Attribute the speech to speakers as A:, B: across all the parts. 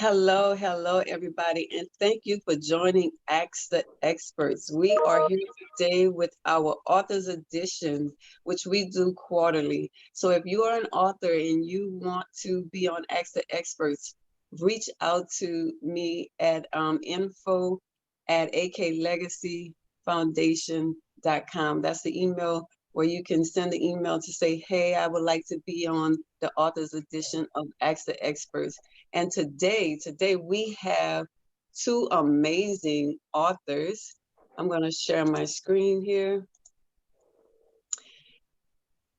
A: Hello, hello, everybody, and thank you for joining Ask the Experts. We are here today with our author's edition, which we do quarterly. So if you are an author and you want to be on Ask the Experts, reach out to me at info@aklegacyfoundation.com. That's the email where you can send the email to say, hey, I would like to be on the author's edition of Ask the Experts. And today we have two amazing authors. I'm going to share my screen here.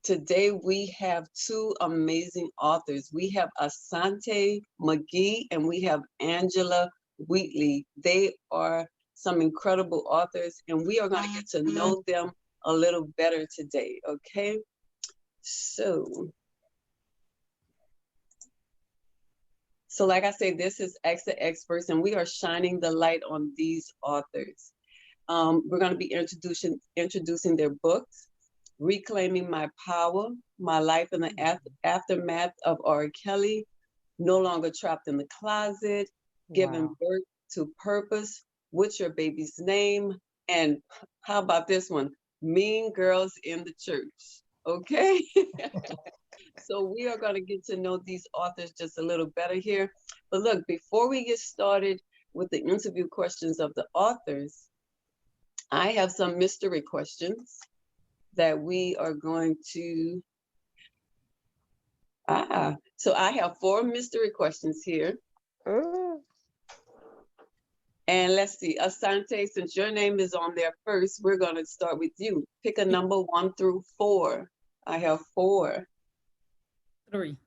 A: Today we have two amazing authors. We have Asante McGee and we have Angela Wheatley. They are some incredible authors, and we are going to get to know them a little better today, okay? So like I say, this is Ask the Experts, and we are shining the light on these authors. We're going to be introducing their books, Reclaiming My Power, My Life in the Aftermath of R. Kelly, No Longer Trapped in the Closet, Giving Birth to Purpose, What's Your Baby's Name, and how about this one? Mean Girls in the Church, okay? So we are going to get to know these authors just a little better here. But look, before we get started with the interview questions of the authors, I have some mystery questions that we are going to, so I have 4 mystery questions here. And let's see, Asante, since your name is on there first, we're going to start with you. Pick a number 1 through 4. I have 4.
B: 3.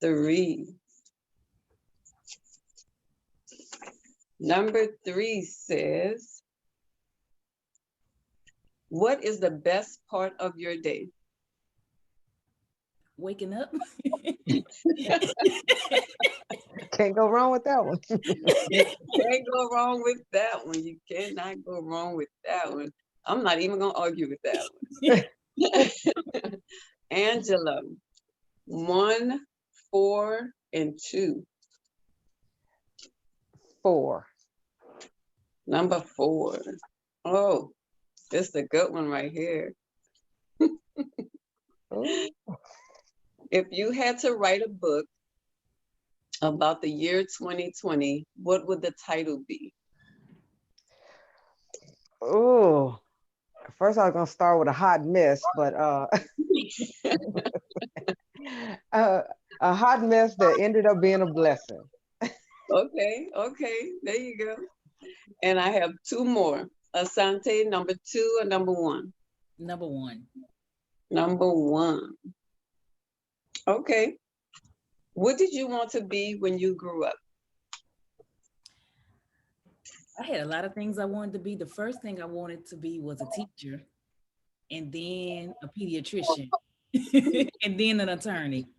A: 3. Number 3 says, what is the best part of your day?
B: Waking up.
C: Can't go wrong with that one.
A: Can't go wrong with that one. You cannot go wrong with that one. I'm not even going to argue with that one. Angela, 1, 4, and 2.
C: 4.
A: Number 4. Oh, this is a good one right here. If you had to write a book about the year 2020, what would the title be?
C: Oh, first I was gonna start with a hot mess, but a hot mess that ended up being a blessing.
A: Okay, there you go. And I have 2 more. Asante, number 2 or number 1?
B: Number 1.
A: Number 1. Okay. What did you want to be when you grew up?
B: I had a lot of things I wanted to be. The first thing I wanted to be was a teacher, and then a pediatrician, and then an attorney.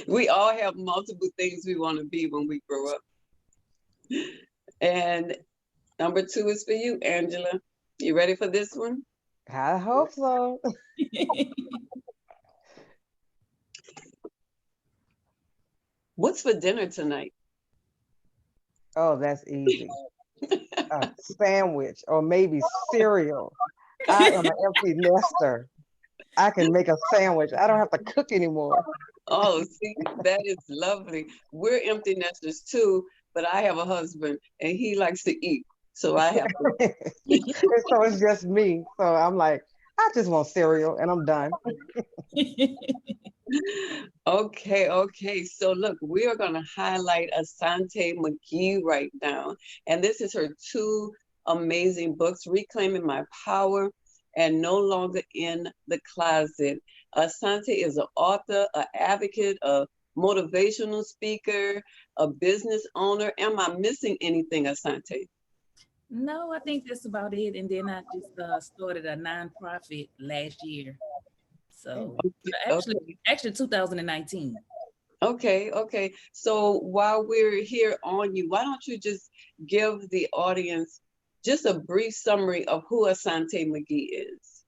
A: We all have multiple things we want to be when we grow up. And number 2 is for you, Angela. You ready for this one?
C: I hope so.
A: What's for dinner tonight?
C: Oh, that's easy. A sandwich or maybe cereal. I am an empty nester. I can make a sandwich. I don't have to cook anymore.
A: Oh, see, that is lovely. We're empty nesters too, but I have a husband and he likes to eat. So I have to.
C: So it's just me. So I'm like, I just want cereal and I'm done.
A: Okay. So look, we are going to highlight Asante McGee right now. And this is her 2 amazing books, Reclaiming My Power and No Longer in the Closet. Asante is an author, an advocate, a motivational speaker, a business owner. Am I missing anything, Asante?
B: No, I think that's about it. And then I just started a nonprofit last year. So actually 2019.
A: Okay. So while we're here on you, why don't you just give the audience just a brief summary of who Asante McGee is?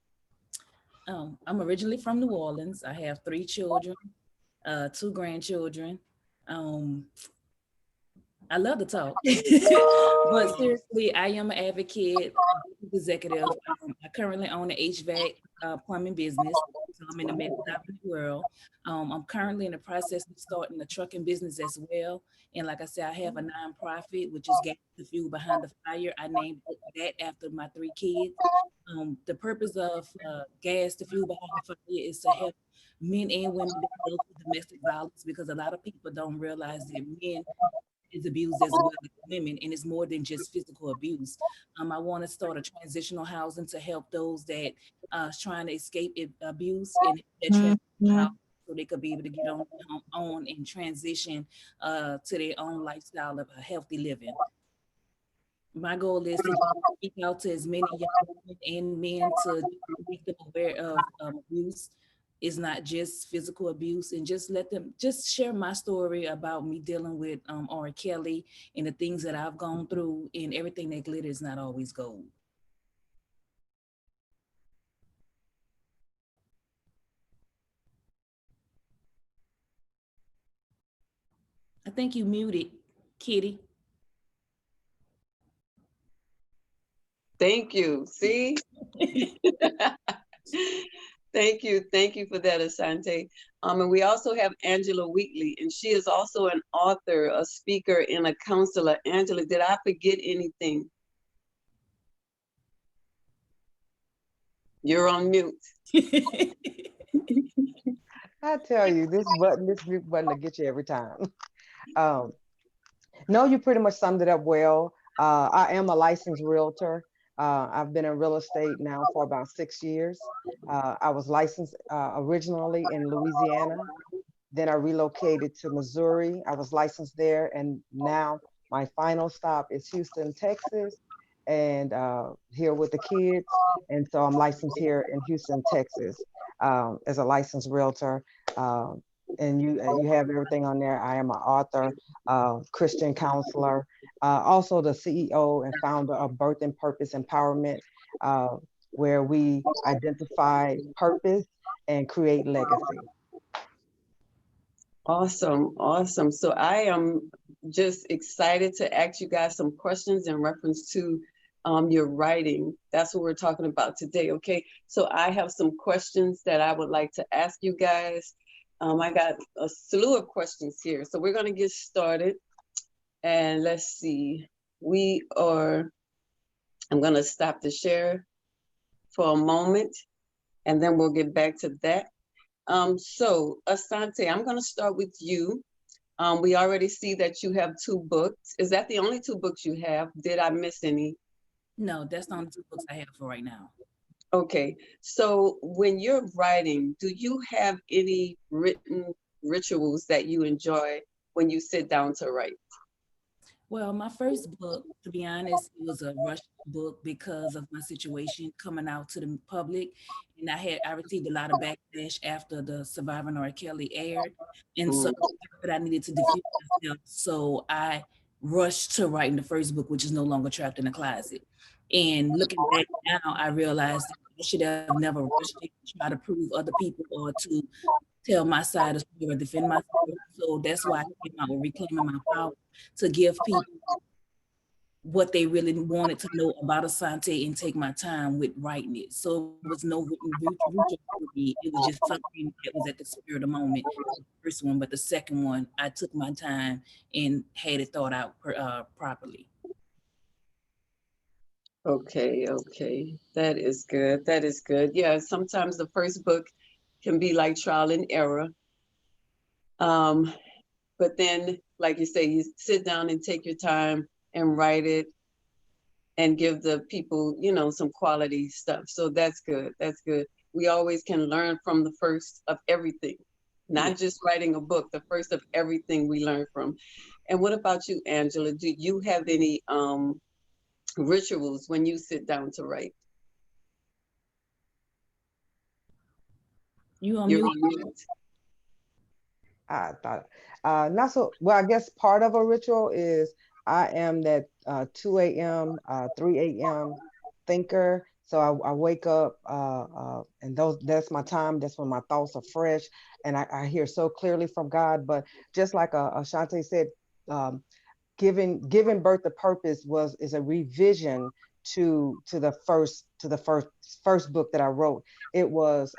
B: I'm originally from New Orleans. I have 3 children. 2 grandchildren. Um, I love to talk, but seriously, I am an advocate, executive. I currently own an HVAC plumbing business. So I'm in the mid-southern world. I'm currently in the process of starting a trucking business as well. And like I said, I have a nonprofit, which is Gas the Fuel Behind the Fire. I named that after my 3 kids. The purpose of Gas the Fuel Behind the Fire is to help men and women that go through domestic violence, because a lot of people don't realize that men is abused as well as women, and it's more than just physical abuse. I want to start a transitional housing to help those that trying to escape abuse, and that transitional housing so they could be able to get on and transition to their own lifestyle of a healthy living. My goal is to reach out to as many young women and men to make them aware of abuse is not just physical abuse, and just let them just share my story about me dealing with R. Kelly and the things that I've gone through, and everything that glitters is not always gold. I think you muted, Kitty.
A: Thank you. See? Thank you for that, Asante. And we also have Angela Wheatley, and she is also an author, a speaker, and a counselor. Angela, did I forget anything? You're on mute.
C: I tell you, this mute button will get you every time. Um, no, you pretty much summed it up well. I am a licensed realtor. I've been in real estate now for about 6 years. I was licensed originally in Louisiana. Then I relocated to Missouri. I was licensed there. And now my final stop is Houston, Texas, and here with the kids. And so I'm licensed here in Houston, Texas, as a licensed realtor. Um, and you have everything on there. I am an author, Christian counselor, also the CEO and founder of Birth and Purpose Empowerment, uh, where we identify purpose and create legacy.
A: Awesome, awesome. So I am just excited to ask you guys some questions in reference to your writing. That's what we're talking about today, okay? So I have some questions that I would like to ask you guys. I got a slew of questions here. So we're gonna get started. And let's see, I'm gonna stop the share for a moment, and then we'll get back to that. So Asante, I'm gonna start with you. We already see that you have 2 books. Is that the only 2 books you have? Did I miss any?
B: No, that's the only 2 books I have for right now.
A: Okay, so when you're writing, do you have any written rituals that you enjoy when you sit down to write?
B: Well, my first book, to be honest, it was a rushed book because of my situation coming out to the public. And I received a lot of backlash after the Surviving R. Kelly aired. And so
A: Mm.
B: that I needed to defuse myself. So I rushed to writing the first book, which is No Longer Trapped in the Closet. And looking back now, I realized that I should have never rushed it to try to prove other people or to tell my side of the story or defend myself. So that's why I came out with Reclaiming My Power, to give people what they really wanted to know about Asante and take my time with writing it. So it was no written ritual for me. It was just something that was at the spirit of the moment. The first one, but the second one, I took my time and had it thought out properly.
A: Okay, okay. That is good. That is good. Yeah, sometimes the first book can be like trial and error. Um, but then, like you say, you sit down and take your time and write it and give the people, some quality stuff. So that's good. That's good. We always can learn from the first of everything, not just writing a book, the first of everything we learn from. And what about you, Angela? Do you have any rituals when you sit down to write?
B: You on
A: You're
B: mute?
A: on mute.
C: I thought, not so well. I guess part of a ritual is I am that 2 a.m., 3 a.m. thinker. So I wake up, and that's my time. That's when my thoughts are fresh, and I hear so clearly from God. But just like Asante said, um, giving birth to purpose is a revision to the first book that I wrote. It was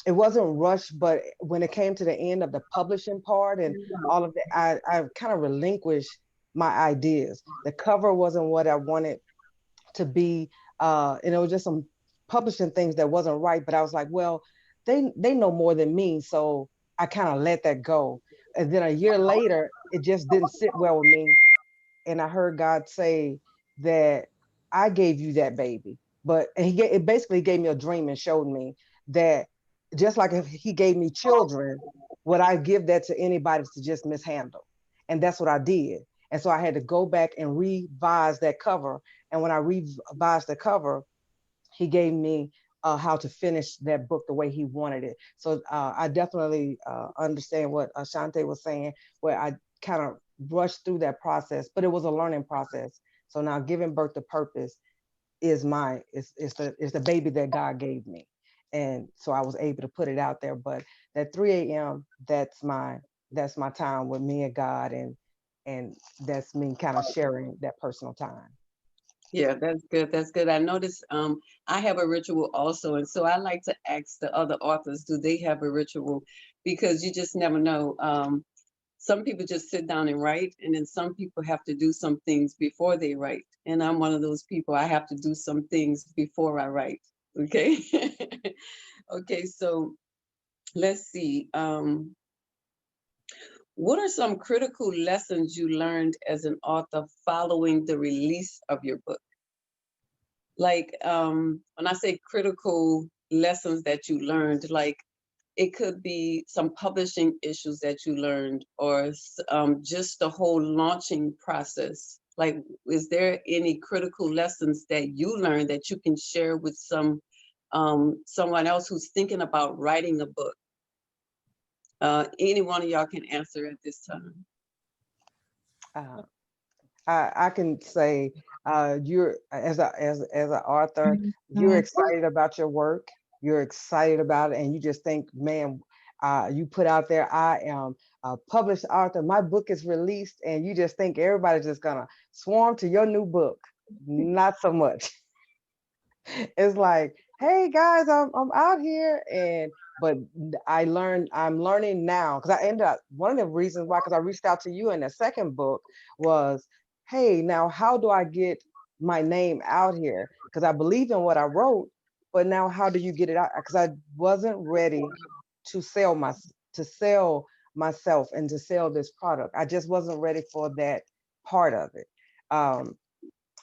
C: it wasn't rushed, but when it came to the end of the publishing part and all of that, I kind of relinquished my ideas. The cover wasn't what I wanted to be, and it was just some publishing things that wasn't right. But I was like, well, they know more than me, so I kind of let that go. And then a year later, it just didn't sit well with me, and I heard God say that I gave you that baby. But it basically gave me a dream and showed me that just like if He gave me children, would I give that to anybody to just mishandle? And that's what I did. And so I had to go back and revise that cover. And when I revised the cover, He gave me how to finish that book the way He wanted it. So I definitely understand what Asante was saying, where I kind of rushed through that process, but it was a learning process. So now giving birth to purpose is the baby that God gave me. And so I was able to put it out there. But that 3 a.m., that's my time with me and God, and that's me kind of sharing that personal time.
A: Yeah, that's good. That's good. I noticed I have a ritual also. And so I like to ask the other authors, do they have a ritual? Because you just never know. Some people just sit down and write, and then some people have to do some things before they write. And I'm one of those people. I have to do some things before I write. Okay. Okay, so let's see. What are some critical lessons you learned as an author following the release of your book? Like when I say critical lessons that you learned, like it could be some publishing issues that you learned, or just the whole launching process. Like, is there any critical lessons that you learned that you can share with someone else who's thinking about writing a book? Any one of y'all can answer at this time.
C: Uh, I can say, you're as an author, you're excited about your work. You're excited about it, and you just think, man, you put out there, I am a published author. My book is released, and you just think everybody's just gonna swarm to your new book. Not so much. It's like, hey guys, I'm out here, and but I'm learning now, because I ended up, one of the reasons why, because I reached out to you in the second book, was, hey, now how do I get my name out here? Because I believed in what I wrote, but now how do you get it out? Because I wasn't ready to sell myself and to sell this product. I just wasn't ready for that part of it. Um,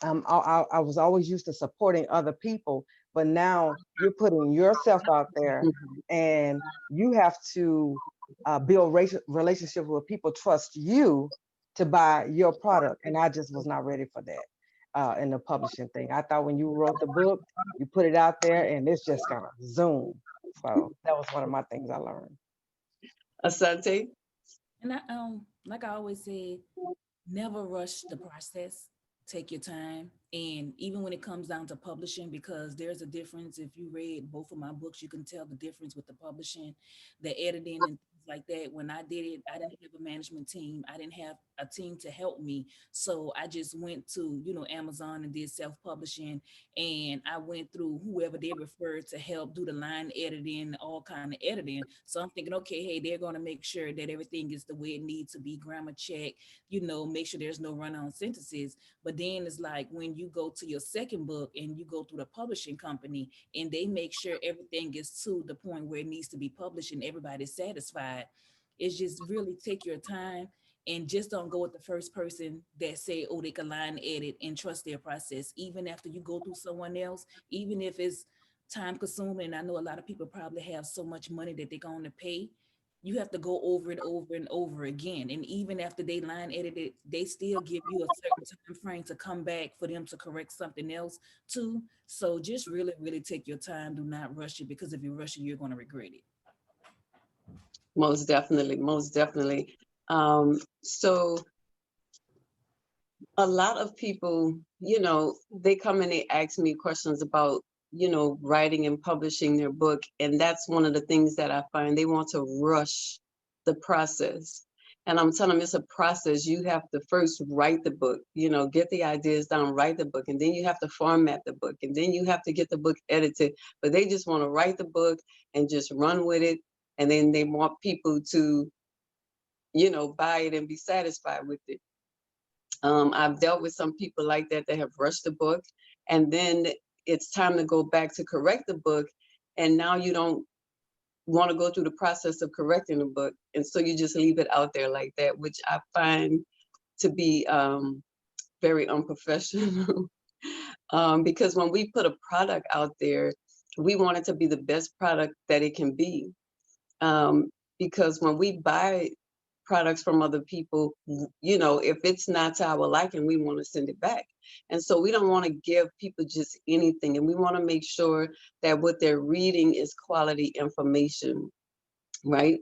C: I was always used to supporting other people, but now you're putting yourself out there, and you have to build relationships where people trust you to buy your product. And I just was not ready for that in the publishing thing. I thought when you wrote the book, you put it out there, and it's just gonna zoom. So that was one of my things I learned.
A: Asante?
B: And like I always say, never rush the process. Take your time. And even when it comes down to publishing, because there's a difference. If you read both of my books, you can tell the difference with the publishing, the editing, and things like that. When I did it, I didn't have a management team. I didn't have a team to help me. So I just went to, Amazon and did self-publishing. And I went through whoever they referred to help do the line editing, all kind of editing. So I'm thinking, okay, hey, they're going to make sure that everything is the way it needs to be, grammar check, make sure there's no run-on sentences. But then it's like when you go to your second book and you go through the publishing company and they make sure everything is to the point where it needs to be published and everybody's satisfied. It's just really take your time and just don't go with the first person that say, oh, they can line edit, and trust their process. Even after you go through someone else, even if it's time consuming. And I know a lot of people probably have so much money that they're going to pay, you have to go over and over and over again. And even after they line edit it, they still give you a certain time frame to come back for them to correct something else too. So just really, really take your time. Do not rush it, because if you rush it, you're going to regret it.
A: Most definitely, most definitely. So a lot of people you know, they come and they ask me questions about, you know, writing and publishing their book. And that's one of the things that I find they want to rush the process. And I'm telling them it's a process. You have to first write the book, you know, get the ideas down, write the book, and then you have to format the book, and then you have to get the book edited. But they just want to write the book and just run with it. And then they want people to, you know, buy it and be satisfied with it. I've dealt with some people like that have rushed the book, and then it's time to go back to correct the book, and now you don't want to go through the process of correcting the book, and so you just leave it out there like that, which I find to be very unprofessional. Because when we put a product out there, we want it to be the best product that it can be. Because when we buy products from other people, you know, if it's not to our liking, we want to send it back. And so we don't want to give people just anything. And we want to make sure that what they're reading is quality information, right?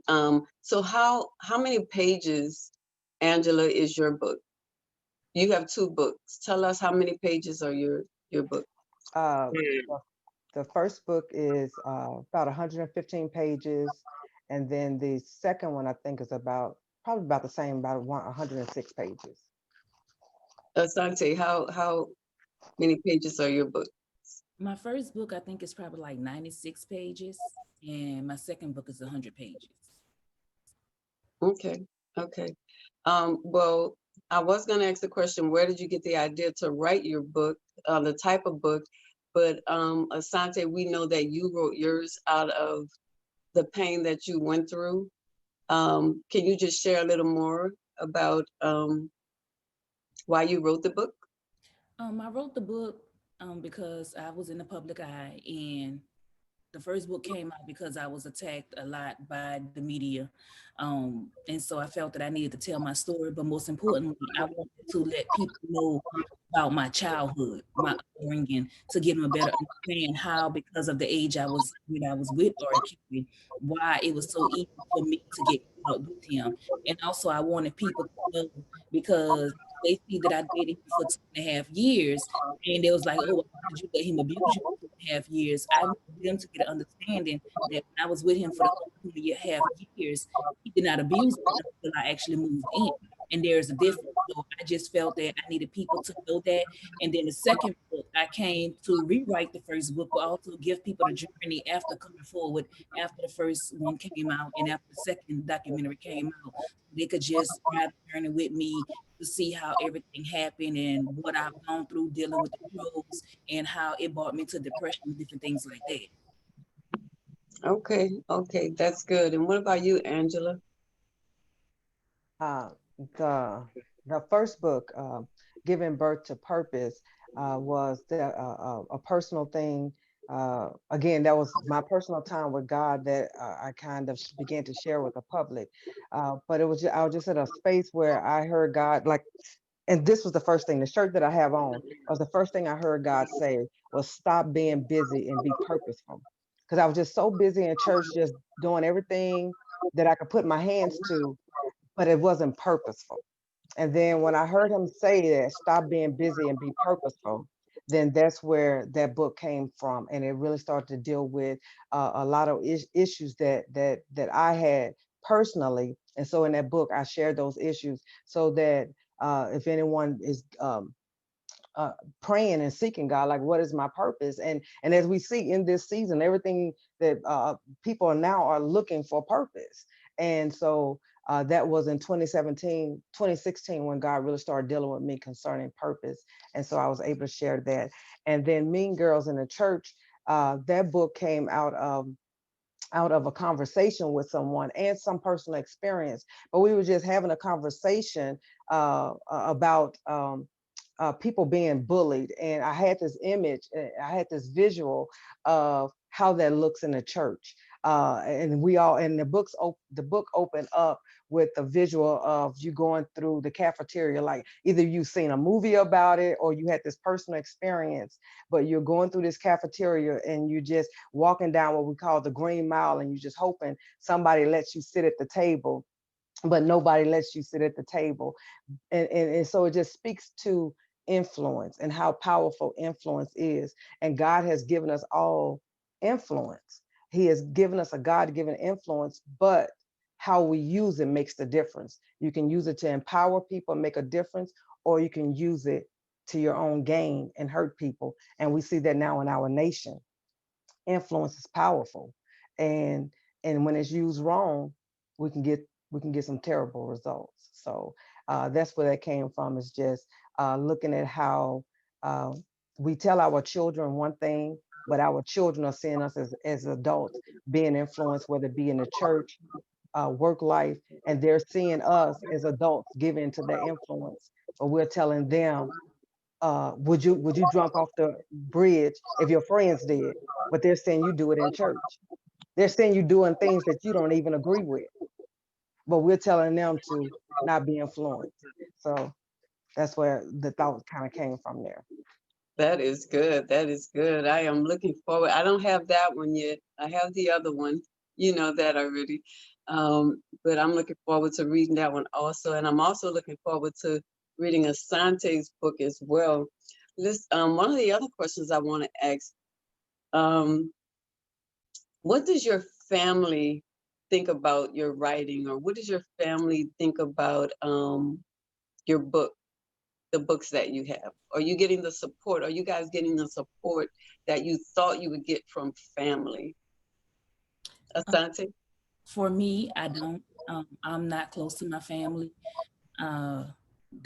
A: So how many pages, Angela, is your book? You have 2 books. Tell us how many pages are your book.
C: Uh, the first book is about 115 pages, and then the second one I think is about probably about the same, about 106 pages.
A: Asante, how many pages are your book?
B: My first book, I think, is probably like 96 pages, and my second book is 100 pages.
A: Okay, okay. Well, I was going to ask the question, where did you get the idea to write your book, the type of book? But Asante, we know that you wrote yours out of the pain that you went through. Can you just share a little more about why you wrote the book?
B: I wrote the book because I was in the public eye, and the first book came out because I was attacked a lot by the media. And so I felt that I needed to tell my story, but most importantly, I wanted to let people know about my childhood, my upbringing, to give them a better understanding how, because of the age I was when I was with R. Kelly, why it was so easy for me to get caught up with him. And also I wanted people to know, because they see that I dated him for 2.5 years, and they was like, "Oh, why did you let him abuse you for 2.5 years?" I wanted them to get an understanding that when I was with him for the whole 2.5 years, he did not abuse me until I actually moved in. And there's a difference. So I just felt that I needed people to know that. And then the second book, I came to rewrite the first book, but also give people the journey after coming forward, after the first one came out and after the second documentary came out. They could just ride the journey with me to see how everything happened and what I've gone through dealing with the drugs and how it brought me to depression and different things like that.
A: Okay, okay, that's good. And what about you, Angela?
C: Uh, the first book, Giving Birth to Purpose, was a personal thing. Again, that was my personal time with God that I kind of began to share with the public. But it was I was just at a space where I heard God, like, and this was the first thing. The shirt that I have on was the first thing I heard God say was, "Stop being busy and be purposeful." Because I was just so busy in church, just doing everything that I could put my hands to, but it wasn't purposeful. And then when I heard him say that, "Stop being busy and be purposeful," then that's where that book came from, and it really started to deal with a lot of issues that I had personally. And so in that book, I shared those issues so that if anyone is uh, praying and seeking God, like, what is my purpose? And as we see in this season, everything that people now are looking for purpose. And so that was in 2017, 2016, when God really started dealing with me concerning purpose. And so I was able to share that. And then Mean Girls in the Church, that book came out of a conversation with someone and some personal experience. But we were just having a conversation about people being bullied. And I had this image, I had this visual of how that looks in the church. And we all, and the book opened up with the visual of you going through the cafeteria, like either you've seen a movie about it or you had this personal experience, but you're going through this cafeteria and you just walking down what we call the Green Mile, and you're just hoping somebody lets you sit at the table, but nobody lets you sit at the table. And so it just speaks to influence and how powerful influence is. And God has given us all influence. He has given us a God-given influence, but how we use it makes the difference. You can use it to empower people, make a difference, or you can use it to your own gain and hurt people. And we see that now in our nation. Influence is powerful. And when it's used wrong, we can get some terrible results. So that's where that came from, is just looking at how uh, we tell our children one thing, but our children are seeing us as adults being influenced, whether it be in the church, work life, and they're seeing us as adults give into their influence. But we're telling them, would you jump off the bridge if your friends did? But they're saying you do it in church. They're saying you doing things that you don't even agree with. But we're telling them to not be influenced. So that's where the thought kind of came from there.
A: That is good. That is good. I am looking forward. I don't have that one yet. I have the other one, you know that already. But I'm looking forward to reading that one also. And I'm also looking forward to reading Asante's book as well. One of the other questions I want to ask, what does your family think about your writing, or what does your family think about your book? The books that you have? Are you getting the support? Are you guys getting the support that you thought you would get from family? Asante?
B: For me, I don't. I'm not close to my family. Uh,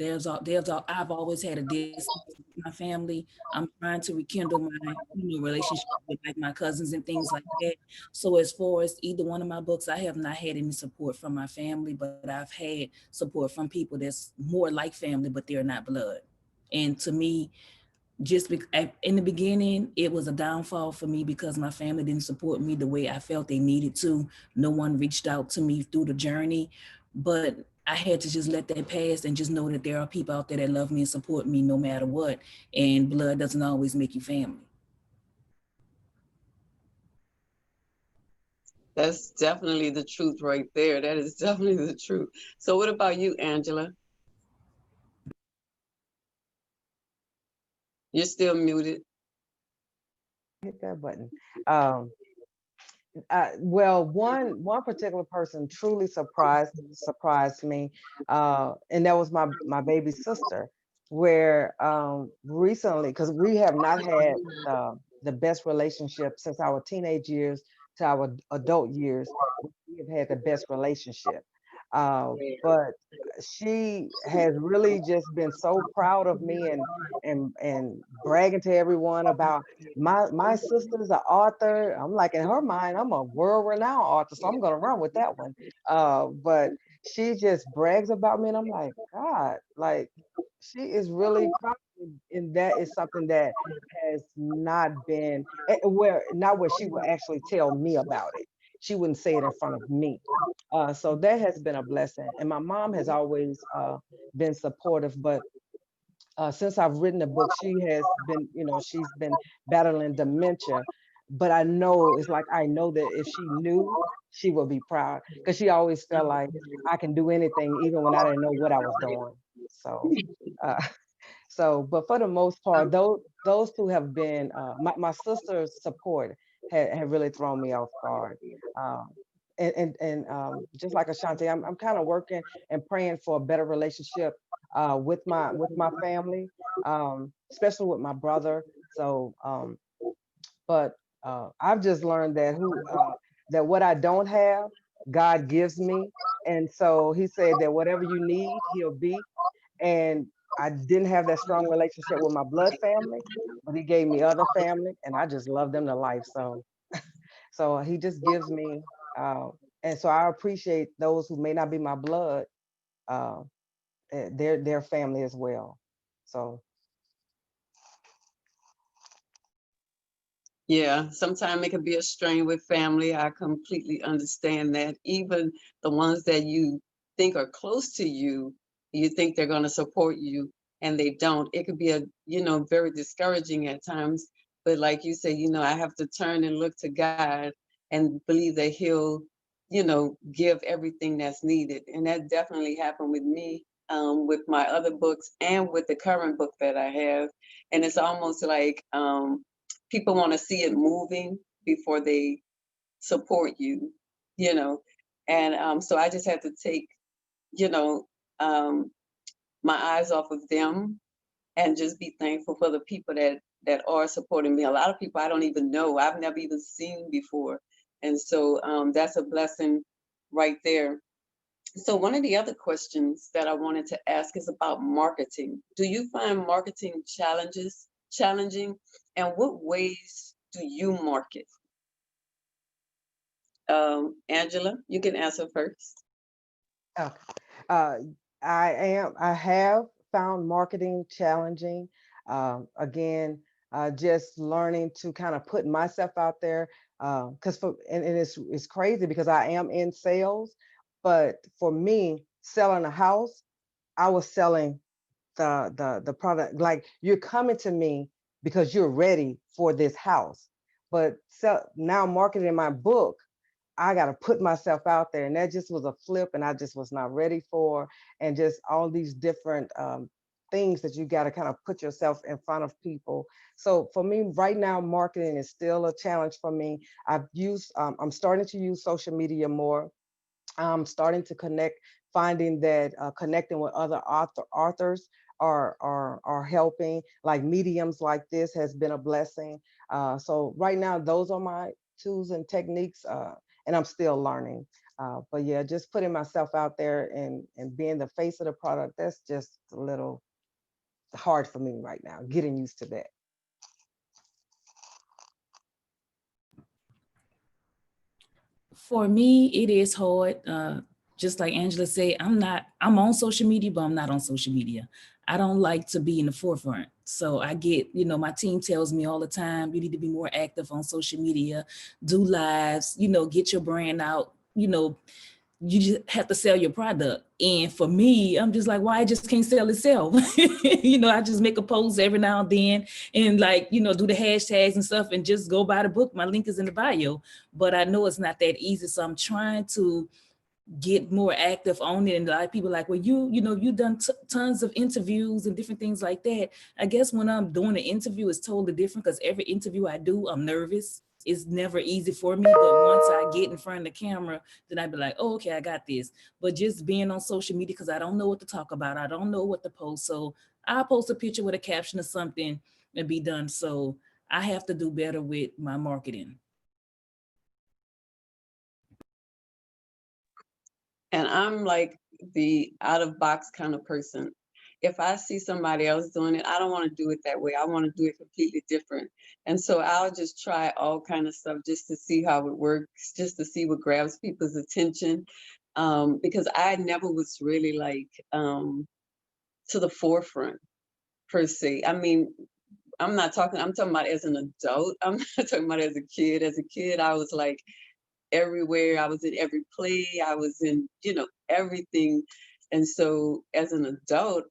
B: I've always had a distance with my family. I'm trying to rekindle my relationship with like my cousins and things like that. So as far as either one of my books, I have not had any support from my family, but I've had support from people that's more like family, but they're not blood. And to me, in the beginning, it was a downfall for me because my family didn't support me the way I felt they needed to. No one reached out to me through the journey, but I had to just let that pass and just know that there are people out there that love me and support me no matter what. And blood doesn't always make you family.
A: That's definitely the truth right there. That is definitely the truth. So what about you, Angela? You're still muted.
C: Hit that button. Um, well, one particular person truly surprised me, and that was my baby sister. Where recently, because we have not had the best relationship since our teenage years to our adult years, we have had the best relationship. But she has really just been so proud of me and bragging to everyone about my sister's an author. I'm like, in her mind, I'm a world-renowned author, so I'm gonna run with that one. But she just brags about me, and I'm like, God, like she is really proud. And that is something that has not been where not where she will actually tell me about it. She wouldn't say it in front of me. So that has been a blessing. And my mom has always been supportive, but since I've written the book, she has been, she's been battling dementia. But I know it's like I know that if she knew, she would be proud because she always felt like I can do anything, even when I didn't know what I was doing. So, uh, but for the most part, those two have been my sister's support had really thrown me off guard. Um, and just like Asante, I'm kind of working and praying for a better relationship with my family, especially with my brother. So, but I've just learned that what I don't have, God gives me, and so He said that whatever you need, He'll be. And I didn't have that strong relationship with my blood family, but He gave me other family, and I just love them to life. So He just gives me, uh, and so I appreciate those who may not be my blood, uh, their family as well. So
A: Yeah, sometimes it can be a strain with family. I completely understand that. Even the ones that you think are close to you, you think they're going to support you and they don't. It could be very discouraging at times. But like you say, I have to turn and look to God and believe that He'll, give everything that's needed. And that definitely happened with me. with my other books and with the current book that I have. And it's almost like people want to see it moving before they support you, you know. And so I just had to take, you know, my eyes off of them and just be thankful for the people that are supporting me. A lot of people I don't even know, I've never even seen before. And so that's a blessing right there. So one of the other questions that I wanted to ask is about marketing. Do you find marketing challenging? And what ways do you market? Angela, you can answer first.
C: Okay. Uh, I have found marketing challenging. Again, just learning to kind of put myself out there. Because and it's crazy because I am in sales, but for me, selling a house, I was selling the product. Like, you're coming to me because you're ready for this house. But so now marketing my book, I got to put myself out there. And that just was a flip, and I just was not ready for. And just all these different things that you got to kind of put yourself in front of people. So for me right now, marketing is still a challenge for me. I'm starting to use social media more. I'm starting to connect, finding that connecting with other authors are helping. Like mediums like this has been a blessing. So right now, those are my tools and techniques, and I'm still learning. But yeah, just putting myself out there and being the face of the product, that's just a little hard for me right now, getting used to that.
B: For me, it is hard. Just like Angela said, I'm on social media, but I'm not on social media. I don't like to be in the forefront. So I get, my team tells me all the time, you need to be more active on social media, do lives, get your brand out, you just have to sell your product. And for me, I'm just like, why I just can't sell itself? I just make a post every now and then and do the hashtags and stuff and just go buy the book. My link is in the bio, but I know it's not that easy. So I'm trying to get more active on it. And a lot of people are like, well, you done tons of interviews and different things like that. I guess when I'm doing an interview, it's totally different because every interview I do, I'm nervous. It's never easy for me. But once I get in front of the camera, then I'd be like, oh, okay, I got this. But just being on social media, because I don't know what to talk about. I don't know what to post. So I'll post a picture with a caption or something and be done. So I have to do better with my marketing.
A: And I'm like the out of box kind of person. If I see somebody else doing it, I don't want to do it that way. I want to do it completely different. And so I'll just try all kind of stuff just to see how it works, just to see what grabs people's attention. Because I never was really like to the forefront per se. I mean, I'm talking about as an adult. I'm not talking about as a kid. As a kid, I was like everywhere. I was in every play. I was in, everything. And so as an adult,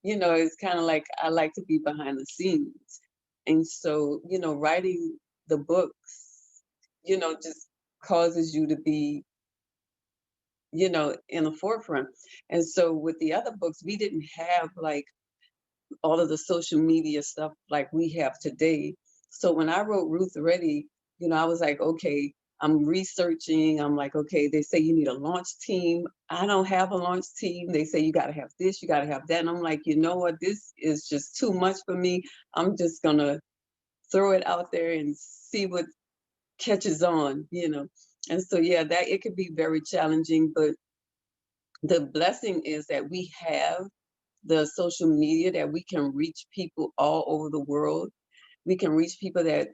A: it's kind of like I like to be behind the scenes. And so, writing the books, just causes you to be, in the forefront. And so with the other books, we didn't have like all of the social media stuff like we have today. So when I wrote Ruth Ready, I was like, okay, I'm researching. I'm like, okay, they say you need a launch team. I don't have a launch team. They say you got to have this, you got to have that. And I'm like, you know what? This is just too much for me. I'm just going to throw it out there and see what catches on. And so, yeah, that it could be very challenging. But the blessing is that we have the social media, that we can reach people all over the world. We can reach people that,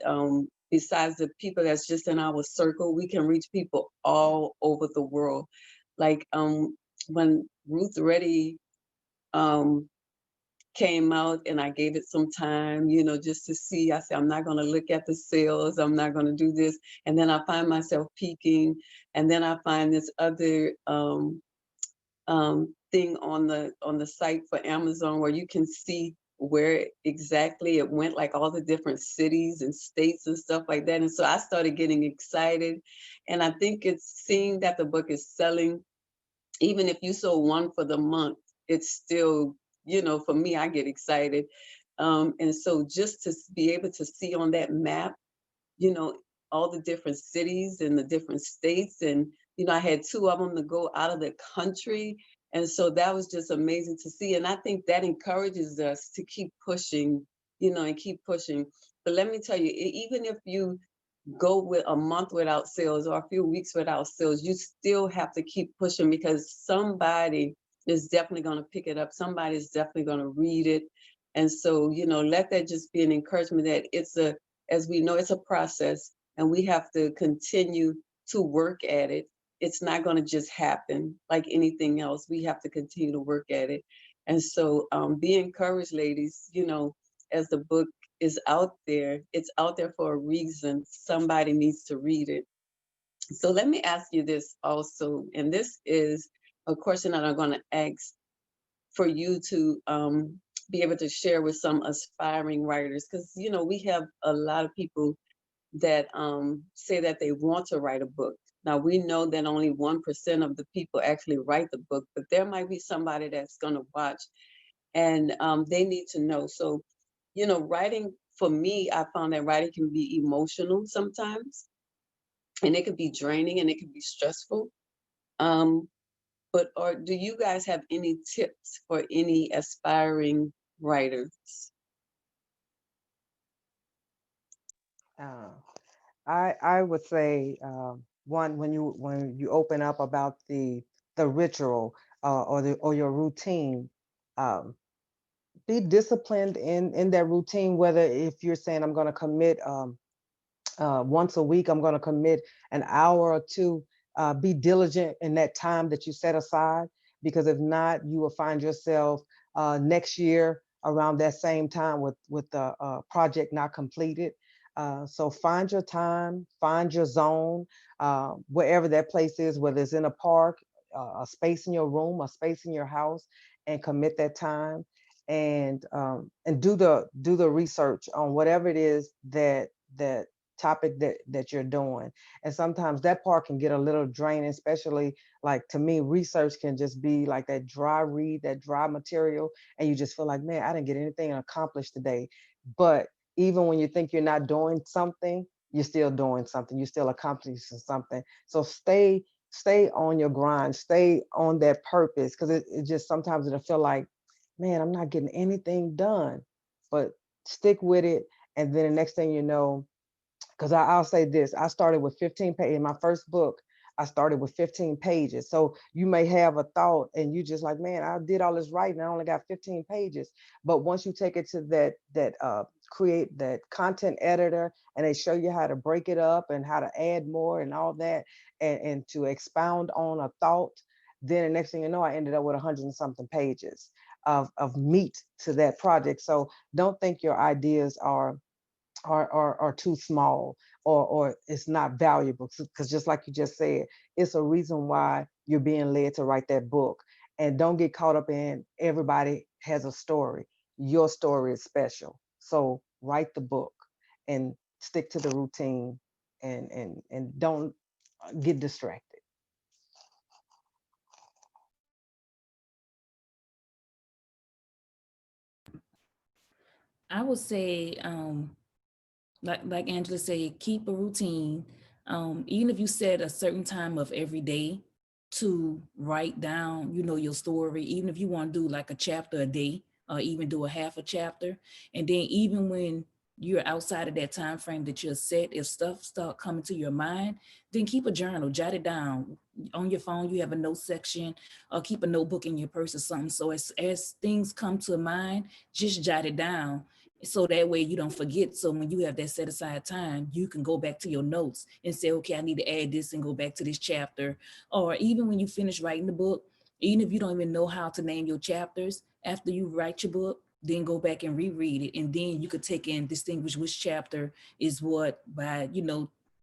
A: besides the people that's just in our circle, we can reach people all over the world. Like when Ruth Ready came out and I gave it some time, just to see, I said, I'm not going to look at the sales. I'm not going to do this. And then I find myself peaking. And then I find this other thing on the site for Amazon where you can see where exactly it went, like all the different cities and states and stuff like that. And so I started getting excited. And I think it's seeing that the book is selling, even if you sold one for the month, it's still, you know, for me, I get excited. And so just to be able to see on that map, you know, all the different cities and the different states. And, you know, I had 2 of them to go out of the country. And so that was just amazing to see. And I think that encourages us to keep pushing, you know, and keep pushing. But let me tell you, even if you go with a month without sales or a few weeks without sales, you still have to keep pushing, because somebody is definitely going to pick it up. Somebody is definitely going to read it. And so, you know, let that just be an encouragement that it's a, as we know, it's a process, and we have to continue to work at it. It's not going to just happen like anything else. We have to continue to work at it. And so be encouraged, ladies, you know, as the book is out there, it's out there for a reason. Somebody needs to read it. So let me ask you this also, and this is a question that I'm going to ask for you to be able to share with some aspiring writers, because you know we have a lot of people that say that they want to write a book. Now we know that only 1% of the people actually write the book, but there might be somebody that's going to watch, and they need to know. So, you know, writing, for me, I found that writing can be emotional sometimes, and it can be draining, and it can be stressful. Um, but or do you guys have any tips for any aspiring writers?
C: Uh, I would say one, when you open up about the ritual or your routine, um, be disciplined in that routine. Whether if you're saying I'm going to commit once a week, I'm going to commit an hour or two. Be diligent in that time that you set aside, because if not, you will find yourself next year around that same time with the project not completed. So find your time, find your zone, wherever that place is, whether it's in a park, a space in your room, a space in your house, and commit that time, and do the research on whatever it is that topic that you're doing. And sometimes that part can get a little draining, especially, like, to me, research can just be like that dry read, that dry material, and you just feel like, man, I didn't get anything accomplished today. But even when you think you're not doing something, you're still doing something, you're still accomplishing something. So stay on your grind, stay on that purpose, because it just, sometimes it'll feel like, man, I'm not getting anything done. But stick with it, and then the next thing you know, because I'll say this, I started with 15 pages. In my first book, I started with 15 pages. So you may have a thought and you just like, man, I did all this writing, I only got 15 pages. But once you take it to that create that content editor, and they show you how to break it up and how to add more and all that, and to expound on a thought, then the next thing you know, I ended up with 100 and something pages of meat to that project. So don't think your ideas are too small, or it's not valuable, because just like you just said, it's a reason why you're being led to write that book. And don't get caught up in everybody has a story. Your story is special, so write the book and stick to the routine, and don't get distracted.
B: I would say, like Angela said, keep a routine. Even if you set a certain time of every day to write down, your story, even if you want to do like a chapter a day, or even do a half a chapter. And then even when you're outside of that time frame that you're set, if stuff start coming to your mind, then keep a journal, jot it down. On your phone, you have a note section, or keep a notebook in your purse or something. So as things come to mind, just jot it down, so that way you don't forget. So when you have that set aside time, you can go back to your notes and say, okay, I need to add this and go back to this chapter. Or even when you finish writing the book, even if you don't even know how to name your chapters, after you write your book, then go back and reread it. And then you could take and distinguish which chapter is what by,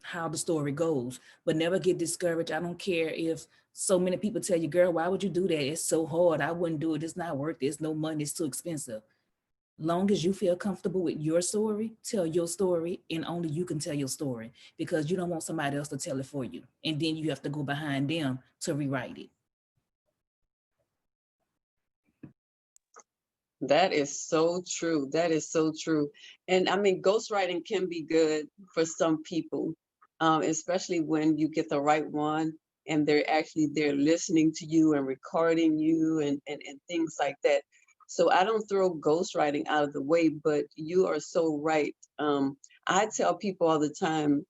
B: how the story goes. But never get discouraged. I don't care if so many people tell you, girl, why would you do that? It's so hard. I wouldn't do it. It's not worth it. It's no money. It's too expensive. Long as you feel comfortable with your story, tell your story, and only you can tell your story, because you don't want somebody else to tell it for you. And then you have to go behind them to rewrite it.
A: That is so true. That is so true. And I mean, ghostwriting can be good for some people, especially when you get the right one and they're listening to you and recording you and things like that. So I don't throw ghostwriting out of the way, but you are so right. I tell people all the time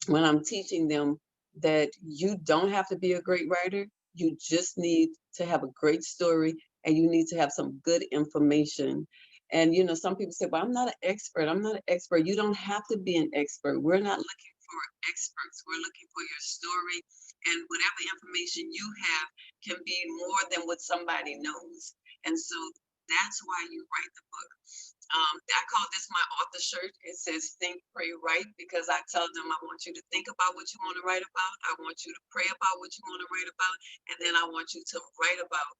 A: when I'm teaching them that you don't have to be a great writer. You just need to have a great story and you need to have some good information. And, some people say, well, I'm not an expert. I'm not an expert. You don't have to be an expert. We're not looking for experts. We're looking for your story. And whatever information you have can be more than what somebody knows. And so that's why you write the book. I call this my author shirt. It says think, pray, write, because I tell them I want you to think about what you want to write about. I want you to pray about what you want to write about. And then I want you to write about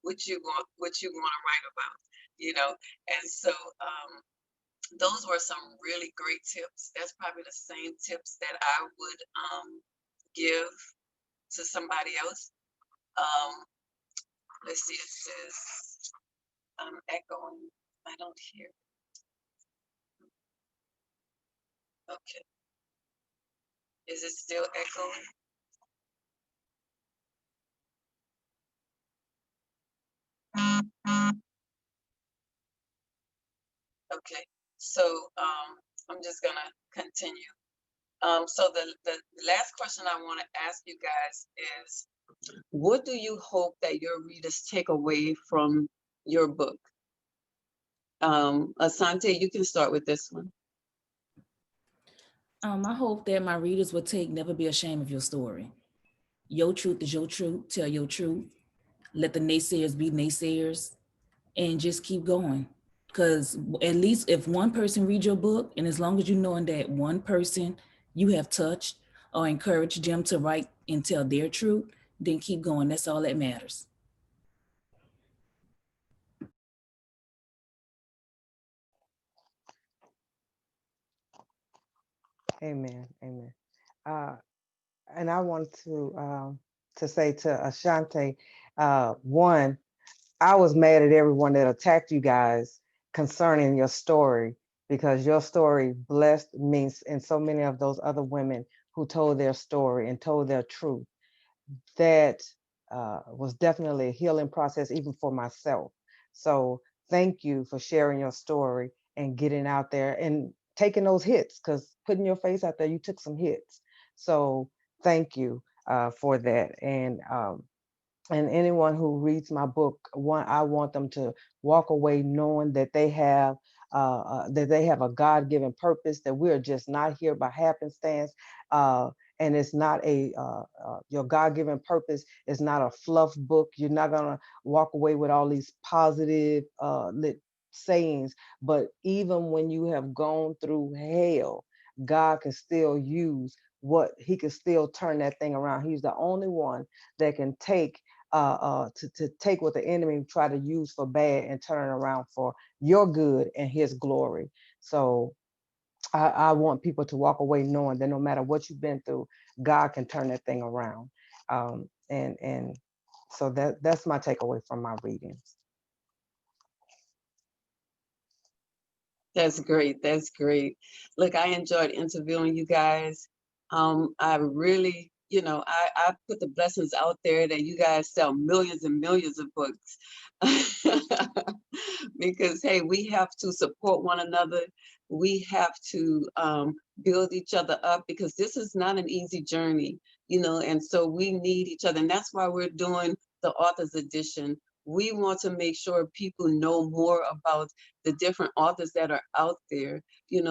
A: what you want to write about, And so those were some really great tips. That's probably the same tips that I would give to somebody else. Let's see, it says, I'm echoing. I don't hear. Okay. Is it still echoing? Okay. So I'm just gonna continue. So the last question I want to ask you guys is, what do you hope that your readers take away from your book? Asante, you can start with this one.
B: I hope that my readers will never be ashamed of your story. Your truth is your truth. Tell your truth. Let the naysayers be naysayers and just keep going. Because at least if one person reads your book, and as long as you knowing that one person you have touched or encouraged them to write and tell their truth, then keep going. That's all that matters.
C: Amen. Amen. And I want to say to Asante, one, I was mad at everyone that attacked you guys concerning your story, because your story blessed me and so many of those other women who told their story and told their truth. That was definitely a healing process, even for myself. So thank you for sharing your story and getting out there and taking those hits, because putting your face out there, you took some hits. So thank you for that. And anyone who reads my book, I want them to walk away knowing that they have a God-given purpose, that we're just not here by happenstance. And it's not your God-given purpose is not a fluff book. You're not gonna walk away with all these positive lit sayings, but even when you have gone through hell, God can still use he can still turn that thing around. He's the only one that can take to take what the enemy try to use for bad and turn it around for your good and his glory. So I want people to walk away knowing that no matter what you've been through, God can turn that thing around. And so that's my takeaway from my readings.
A: That's great. That's great. Look, I enjoyed interviewing you guys. I really, I put the blessings out there that you guys sell millions and millions of books. Because, hey, we have to support one another. We have to build each other up, because this is not an easy journey, and so we need each other. And that's why we're doing the author's edition. We want to make sure people know more about the different authors that are out there,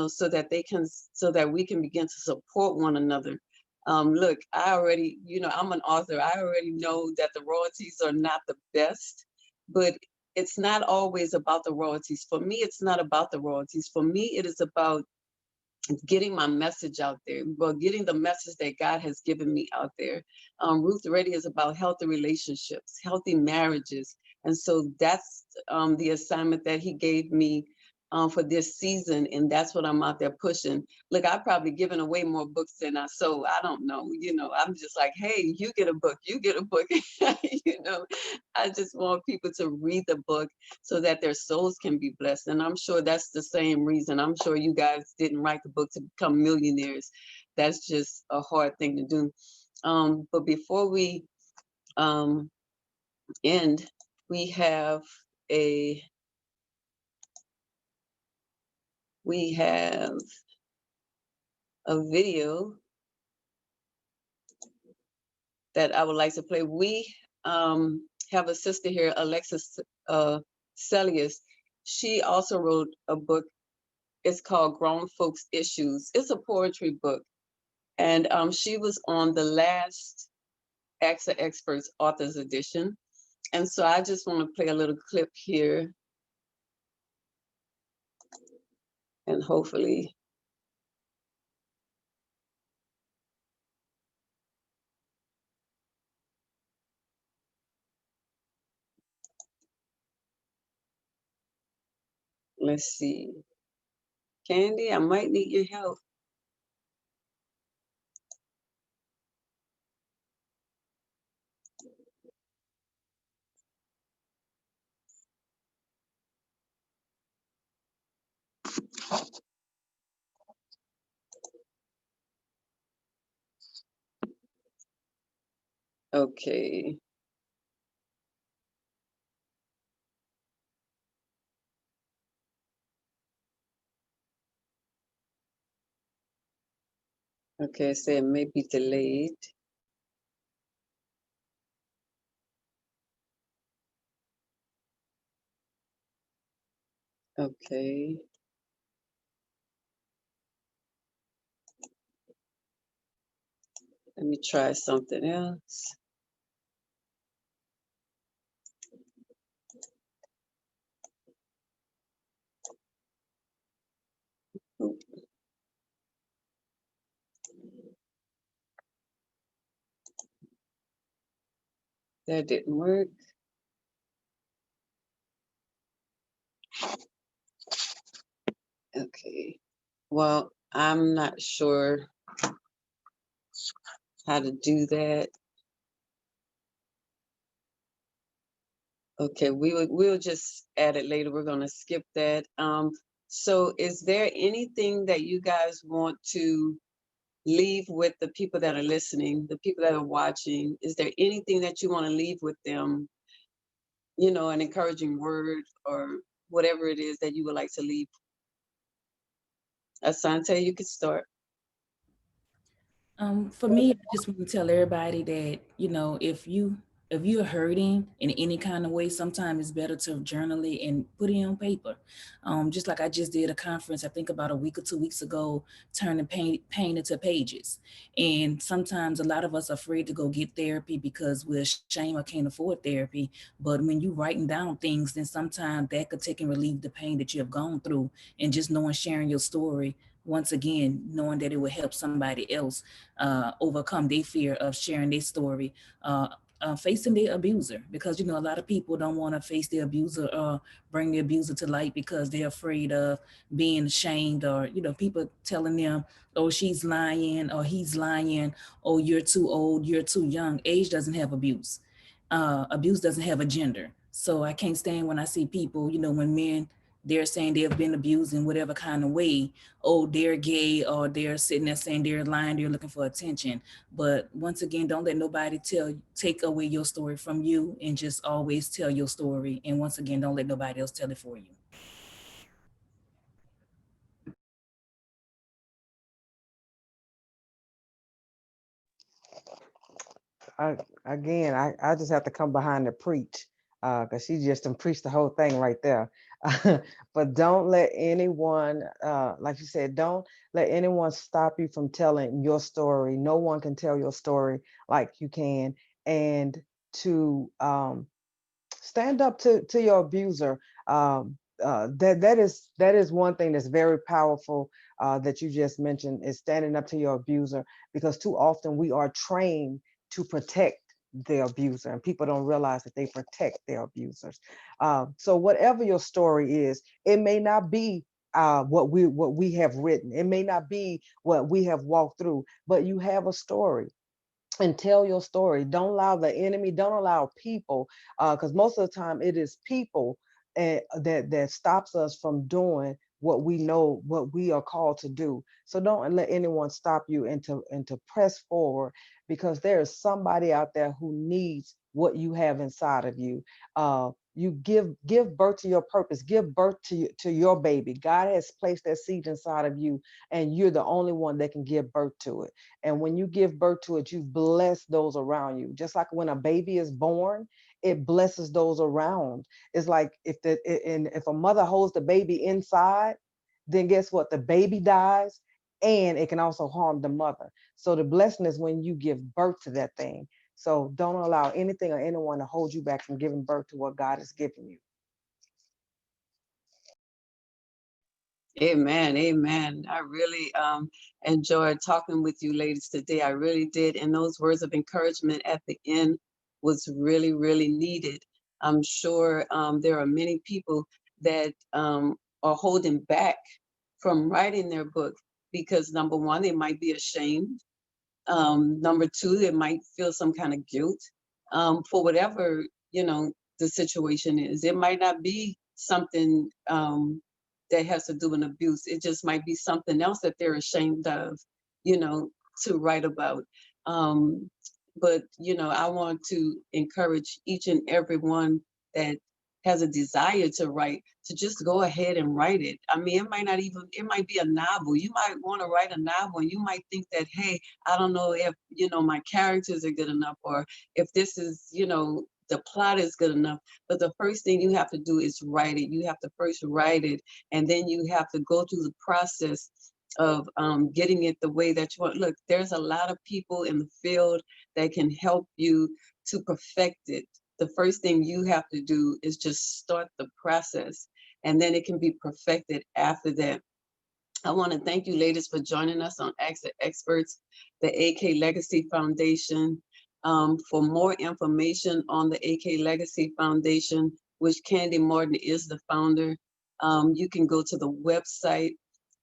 A: so that we can begin to support one another. Look, I already, I'm an author. I already know that the royalties are not the best, but it's not always about the royalties. For me, it's not about the royalties. For me, it is about getting my message out there, well, getting the message that God has given me out there. Ruth Ready is about healthy relationships, healthy marriages. And so that's the assignment that he gave me for this season, and that's what I'm out there pushing. Look, I've probably given away more books than I sold. I don't know, I'm just like, hey, you get a book, you get a book. I just want people to read the book so that their souls can be blessed. And I'm sure that's the same reason. I'm sure you guys didn't write the book to become millionaires. That's just a hard thing to do. But before we end, we have a video that I would like to play. We have a sister here, Alexis Celius. She also wrote a book. It's called Grown Folks Issues. It's a poetry book. And she was on the last AXA Experts Authors Edition. And so I just want to play a little clip here. And hopefully, let's see. Candy, I might need your help. Okay. Okay, so it may be delayed. Okay. Let me try something else. That didn't work. Okay. Well, I'm not sure how to do that. Okay, we'll just add it later. We're gonna skip that. So is there anything that you guys want to leave with the people that are listening, the people that are watching? Is there anything that you want to leave with them? An encouraging word or whatever it is that you would like to leave. Asante, you could start.
B: For me, I just want to tell everybody that, if you're hurting in any kind of way, sometimes it's better to journal it and put it on paper. Just like I just did a conference, I think about a week or 2 weeks ago, turning pain into pages. And sometimes a lot of us are afraid to go get therapy because we're ashamed or can't afford therapy. But when you writing down things, then sometimes that could take and relieve the pain that you have gone through. And just knowing, sharing your story, once again, knowing that it will help somebody else overcome their fear of sharing their story, facing their abuser. Because, a lot of people don't want to face their abuser or bring the abuser to light because they're afraid of being ashamed, or, people telling them, oh, she's lying or he's lying, oh, you're too old, you're too young. Age doesn't have abuse. Abuse doesn't have a gender. So I can't stand when I see people, when men, they're saying they have been abused in whatever kind of way. Oh, they're gay, or they're sitting there saying they're lying, they're looking for attention. But once again, don't let nobody take away your story from you, and just always tell your story. And once again, don't let nobody else tell it for you.
C: I just have to come behind the preach, because she just done preached the whole thing right there. But don't let anyone, like you said, don't let anyone stop you from telling your story. No one can tell your story like you can. And to stand up to your abuser. That is one thing that's very powerful, that you just mentioned, is standing up to your abuser, because too often we are trained to protect the abuser, and people don't realize that they protect their abusers. So whatever your story is, it may not be what we have written. It may not be what we have walked through, but you have a story, and tell your story. Don't allow the enemy, don't allow people, because most of the time it is people that stops us from doing what we know, what we are called to do. So don't let anyone stop you and to press forward, because there is somebody out there who needs what you have inside of you. You give birth to your purpose, give birth to your baby. God has placed that seed inside of you, and you're the only one that can give birth to it. And when you give birth to it, you bless those around you. Just like when a baby is born, it blesses those around. It's like if a mother holds the baby inside, then guess what? The baby dies, and it can also harm the mother. So the blessing is when you give birth to that thing. So don't allow anything or anyone to hold you back from giving birth to what God has given you.
A: Amen. Amen. I really enjoyed talking with you ladies today. I really did. And those words of encouragement at the end was really, really needed. I'm sure there are many people that are holding back from writing their book because, number one, they might be ashamed. Number two, they might feel some kind of guilt for whatever, the situation is. It might not be something that has to do with abuse. It just might be something else that they're ashamed of, to write about. But, I want to encourage each and every one that has a desire to write, to just go ahead and write it. I mean, it might be a novel. You might want to write a novel and you might think that, hey, I don't know if, my characters are good enough, or if this is, the plot is good enough. But the first thing you have to do is write it. You have to first write it, and then you have to go through the process of getting it the way that you want. Look, there's a lot of people in the field that can help you to perfect it. The first thing you have to do is just start the process, and then it can be perfected after that. I want to thank you ladies for joining us on Ask the Experts, the AK Legacy Foundation. For more information on the AK Legacy Foundation, which Candy Martin is the founder, you can go to the website.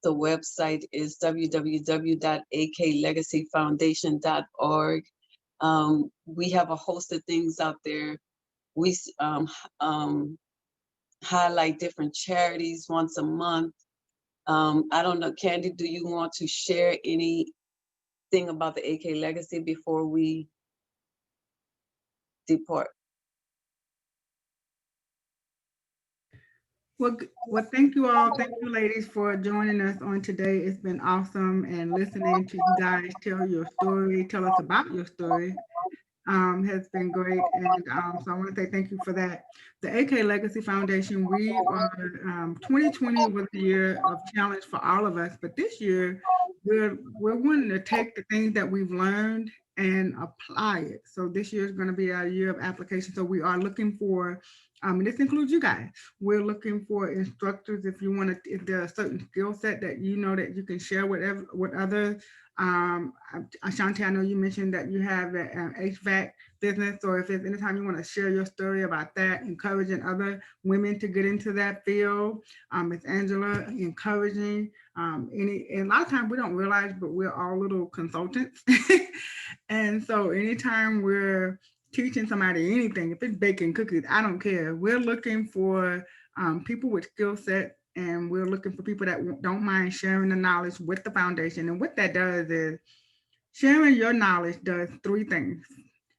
A: The website is www.aklegacyfoundation.org. We have a host of things out there. We highlight different charities once a month. I don't know, Candy, do you want to share anything about the AK Legacy before we depart?
D: Well, thank you all. Thank you, ladies, for joining us on today. It's been awesome, and listening to you guys tell your story, tell us about your story, has been great. And so I want to say thank you for that. The AK Legacy Foundation, we are, 2020 was the year of challenge for all of us, but this year we're wanting to take the things that we've learned and apply it. So this year is going to be our year of application. So we are looking for, and this includes you guys, we're looking for instructors. If you want to, if there's a certain skill set that you know that you can share with others. Asante, I know you mentioned that you have an HVAC business, or if there's anytime you want to share your story about that, encouraging other women to get into that field. It's Angela, encouraging and a lot of times we don't realize, but we're all little consultants. And so anytime we're teaching somebody anything, if it's baking cookies, I don't care. We're looking for people with skill set, and we're looking for people that don't mind sharing the knowledge with the foundation. And what that does is sharing your knowledge does three things.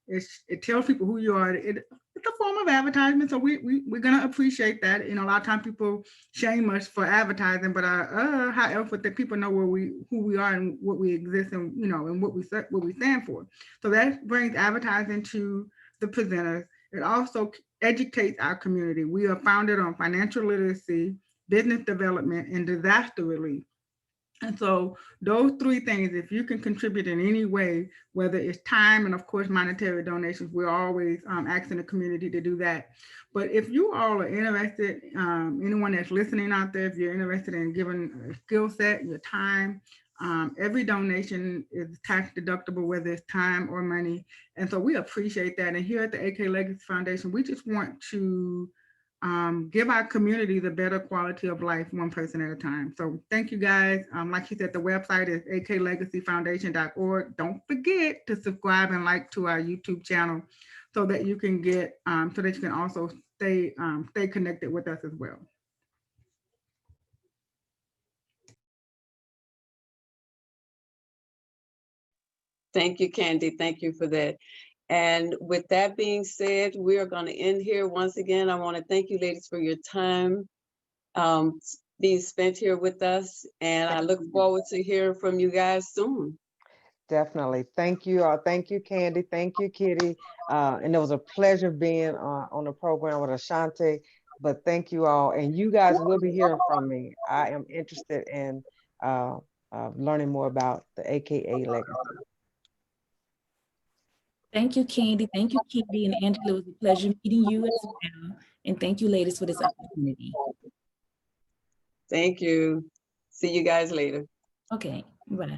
D: It tells people who you are. It's a form of advertisement, so we're gonna appreciate that. You know, a lot of times people shame us for advertising, but however, that people know who we are and what we exist and and what we stand for. So that brings advertising to the presenters. It also educates our community. We are founded on financial literacy, business development, and disaster relief. And so those three things, if you can contribute in any way, whether it's time and of course monetary donations, we're always asking the community to do that. But if you all are interested, anyone that's listening out there, if you're interested in giving a skill set, your time, Every donation is tax deductible, whether it's time or money. And so we appreciate that. And here at the AK Legacy Foundation, we just want to give our community the better quality of life, one person at a time. So thank you guys. Like you said, the website is aklegacyfoundation.org. Don't forget to subscribe and like to our YouTube channel so that you can get, so that you can also stay connected with us as well.
A: Thank you, Candy. Thank you for that. And with that being said, we are going to end here. Once again, I want to thank you ladies for your time being spent here with us. And I look forward to hearing from you guys soon.
C: Definitely. Thank you. Thank you, Candy. Thank you, Kitty. And it was a pleasure being on the program with Asante. But thank you all. And you guys will be hearing from me. I am interested in learning more about the AKA legacy.
B: Thank you, Candy. Thank you, Kitty and Angela. It was a pleasure meeting you as well. And thank you, ladies, for this opportunity.
A: Thank you. See you guys later.
B: Okay, bye.